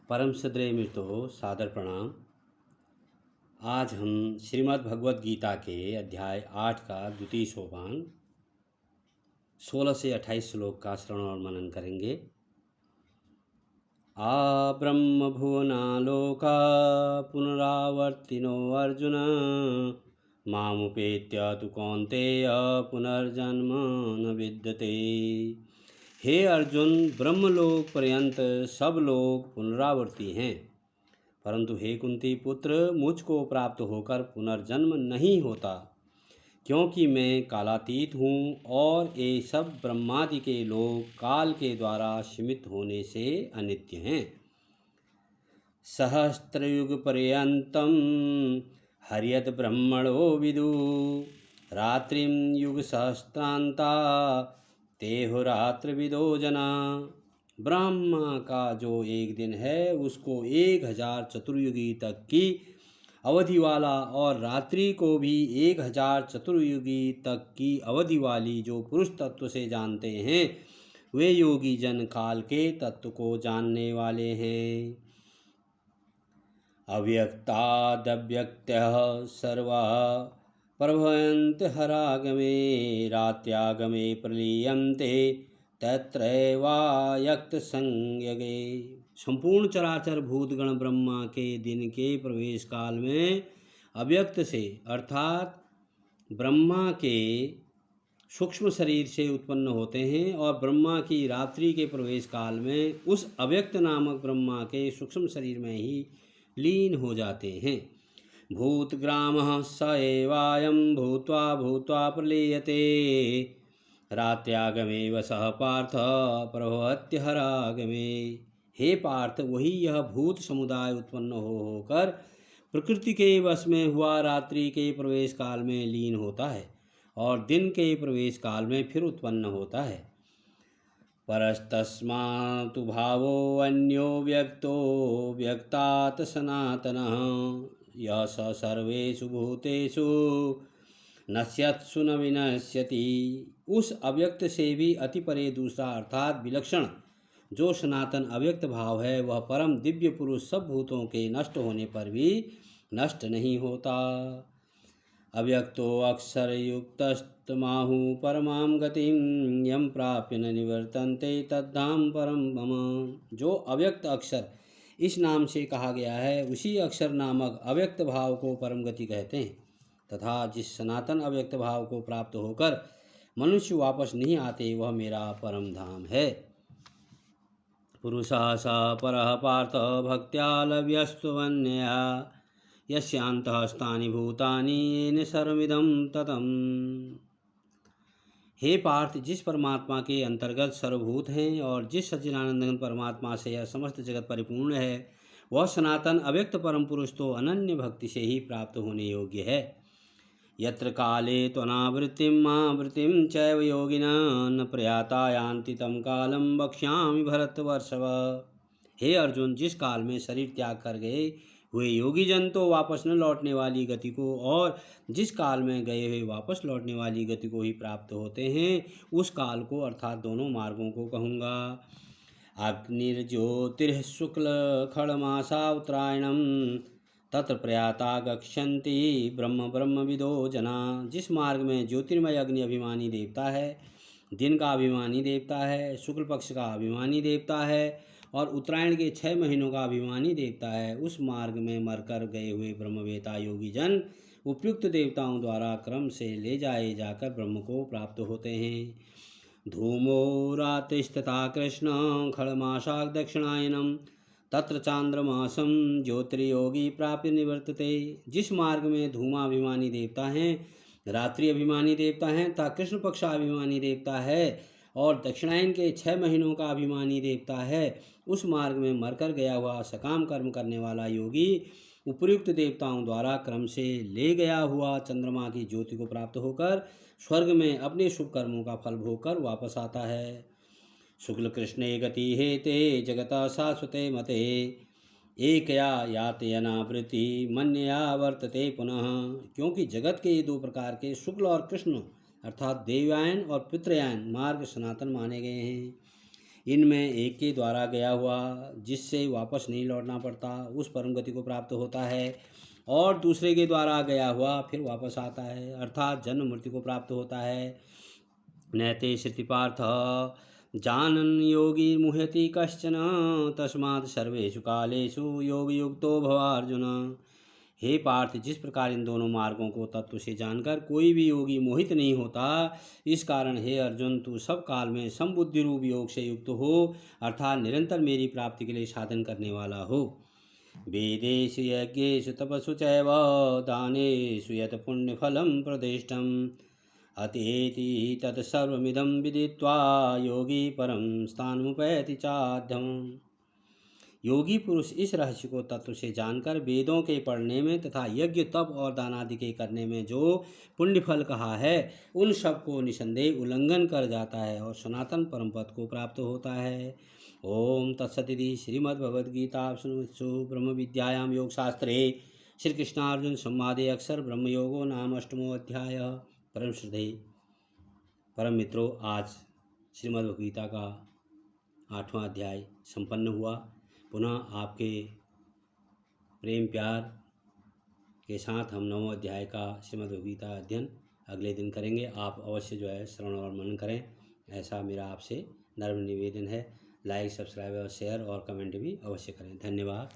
परम सदय मित्रो सादर प्रणाम। आज हम श्रीमद् भगवद गीता के अध्याय 8 का द्वितीय सोपान 16 से 28 श्लोक का श्रवण और मनन करेंगे। आ ब्रह्म भुवनालोका पुनरावर्तिनो अर्जुन मामुपेत्य तु कौन्तेय पुनर्जन्म न विद्यते। हे अर्जुन, ब्रह्मलोक पर्यंत सब लोग पुनरावर्ती हैं, परंतु हे कुंती पुत्र, मुझको प्राप्त होकर पुनर्जन्म नहीं होता, क्योंकि मैं कालातीत हूँ और ये सब ब्रह्मादि के लोग काल के द्वारा सीमित होने से अनित्य हैं। सहस्त्रयुग पर्यंतम हर्यत ब्रह्मणो विदु रात्रिम युग सहस्त्रांता तेहो रात्र विदो जना। ब्रह्मा का जो एक दिन है उसको 1000 चतुर्युगी तक की अवधि वाला और रात्रि को भी 1000 चतुर्युगी तक की अवधि वाली जो पुरुष तत्व से जानते हैं, वे योगी जन काल के तत्व को जानने वाले हैं। अव्यक्तादव्यक्तयः सर्वः प्रभवन्ति हरागमे रात्यागमे प्रलीयन्ते तत्रैवायक्त संज्ञगे। संपूर्ण चराचर भूतगण ब्रह्मा के दिन के प्रवेश काल में अव्यक्त से अर्थात ब्रह्मा के सूक्ष्म शरीर से उत्पन्न होते हैं और ब्रह्मा की रात्रि के प्रवेश काल में उस अव्यक्त नामक ब्रह्मा के सूक्ष्म शरीर में ही लीन हो जाते हैं। भूतग्रामः स एवायं भूत्वा भूत्वा प्रलीयते रात्यागमे वसः पार्थ प्रभवत्यहरागमे। हे पार्थ, वही यह भूत समुदाय उत्पन्न होकर प्रकृति के वश में हुआ रात्रि के प्रवेश काल में लीन होता है और दिन के प्रवेश काल में फिर उत्पन्न होता है। परस्तस्मातु भावो अन्यो व्यक्तो व्यक्तात् सनातनः यः स सर्वेषु भूतेषु नश्यत्सु न विनश्यति। उस अव्यक्त से भी अति परे दूसरा अर्थात विलक्षण जो सनातन अव्यक्त भाव है, वह परम दिव्य पुरुष सब भूतों के नष्ट होने पर भी नष्ट नहीं होता। अव्यक्तो अक्षर युक्तस्तमाहु परमां गतिं यं प्राप्य न निवर्तन्ते तद्धाम परम मम। जो अव्यक्त अक्षर इस नाम से कहा गया है, उसी अक्षर नामक अव्यक्त भाव को परम गति कहते हैं, तथा जिस सनातन अव्यक्त भाव को प्राप्त होकर मनुष्य वापस नहीं आते, वह मेरा परम धाम है। पुरुषः स परः पार्थ भक्त्या लव्यस्त्वन्यया यस्यान्तःस्थानि भूतानि येन सर्वमिदं ततम्। हे पार्थ, जिस परमात्मा के अंतर्गत सर्वभूत हैं और जिस सच्चिदानंद परमात्मा से यह समस्त जगत परिपूर्ण है, वह सनातन अव्यक्त परम पुरुष तो अनन्य भक्ति से ही प्राप्त होने योग्य है। यत्र काले त्वनावृत्तिम् आवृत्तिं चैव योगिनः न प्रयाता यान्ति तं कालं वक्ष्यामि भरतवर्षभ। हे अर्जुन, जिस काल में शरीर त्याग कर गए हुए योगी जन तो वापस न लौटने वाली गति को और जिस काल में गए हुए वापस लौटने वाली गति को ही प्राप्त होते हैं, उस काल को अर्थात दोनों मार्गों को कहूँगा। अग्निर्ज्योतिर्शुक्ल खड़मासा उत्तरायणम तत्र प्रयाता गच्छन्ति ब्रह्म ब्रह्मविदो जना। जिस मार्ग में ज्योतिर्मय अग्नि अभिमानी देवता है, दिन का अभिमानी देवता है, शुक्ल पक्ष का अभिमानी देवता है और उत्तरायण के 6 महीनों का अभिमानी देवता है, उस मार्ग में मरकर गए हुए ब्रह्मवेता योगी जन उपयुक्त देवताओं द्वारा क्रम से ले जाए जाकर ब्रह्म को प्राप्त होते हैं। धूमो रात्रिस्तथा कृष्ण खड़मासाक दक्षिणायनम तत्र चांद्रमासम ज्योतिर्योगी प्राप्य निवर्तते। जिस मार्ग में धूमाभिमानी देवता हैं, रात्रि अभिमानी देवता हैं तथा कृष्ण पक्षाभिमानी देवता है और दक्षिणायन के 6 महीनों का अभिमानी देवता है, उस मार्ग में मरकर गया हुआ सकाम कर्म करने वाला योगी उपयुक्त देवताओं द्वारा क्रम से ले गया हुआ चंद्रमा की ज्योति को प्राप्त होकर स्वर्ग में अपने शुभ कर्मों का फल भोगकर वापस आता है। शुक्ल कृष्णे गति हेते जगता शाश्वते मते एकया यातयनावृत्ति मन्यया वर्तते पुनः। क्योंकि जगत के ये 2 प्रकार के शुक्ल और कृष्ण अर्थात देवयान और पितृयान मार्ग सनातन माने गए हैं। इनमें एक के द्वारा गया हुआ जिससे वापस नहीं लौटना पड़ता उस परम गति को प्राप्त होता है, और दूसरे के द्वारा गया हुआ फिर वापस आता है, अर्थात जन्म मृत्यु को प्राप्त होता है। नैते श्रुति पार्थ जानन् योगी मुह्यति कश्चन तस्मात् सर्वेषु कालेषु योगयुक्तो भव अर्जुन। हे पार्थ, जिस प्रकार इन दोनों मार्गों को तत्व से जानकर कोई भी योगी मोहित नहीं होता, इस कारण हे अर्जुन तू सब काल में समबुद्धि रूप योग से युक्त हो, अर्थात निरंतर मेरी प्राप्ति के लिए साधन करने वाला हो। वेदेषु यज्ञेषु तपस्सु चैव दानेषु यत् पुण्यफलं प्रदिष्टम् अतीति तत्सर्वमिदं विदित्वा योगी परं स्थानमुपैति चाद्यम्। योगी पुरुष इस रहस्य को तत्व से जानकर वेदों के पढ़ने में तथा यज्ञ तप और दान आदि के करने में जो पुण्य फल कहा है, उन सब को निसंदेह उल्लंघन कर जाता है और सनातन परम पद को प्राप्त होता है। ओम तत्सदिति श्रीमद्भगवद्गीतासु ब्रह्म विद्यायां योग शास्त्रे श्री कृष्णार्जुन संवादे अक्षर ब्रह्म योगो नाम 8वां अध्याय। परम श्रद्धेय परम मित्रों, आज श्रीमद्भगवद्गीता का 8वां अध्याय संपन्न हुआ। पुनः आपके प्रेम प्यार के साथ हम 9वें अध्याय का श्रीमद्भगवद्गीता अध्ययन अगले दिन करेंगे। आप अवश्य जो है श्रवण और मनन करें, ऐसा मेरा आपसे नम्र निवेदन है। लाइक, सब्सक्राइब और शेयर और कमेंट भी अवश्य करें। धन्यवाद।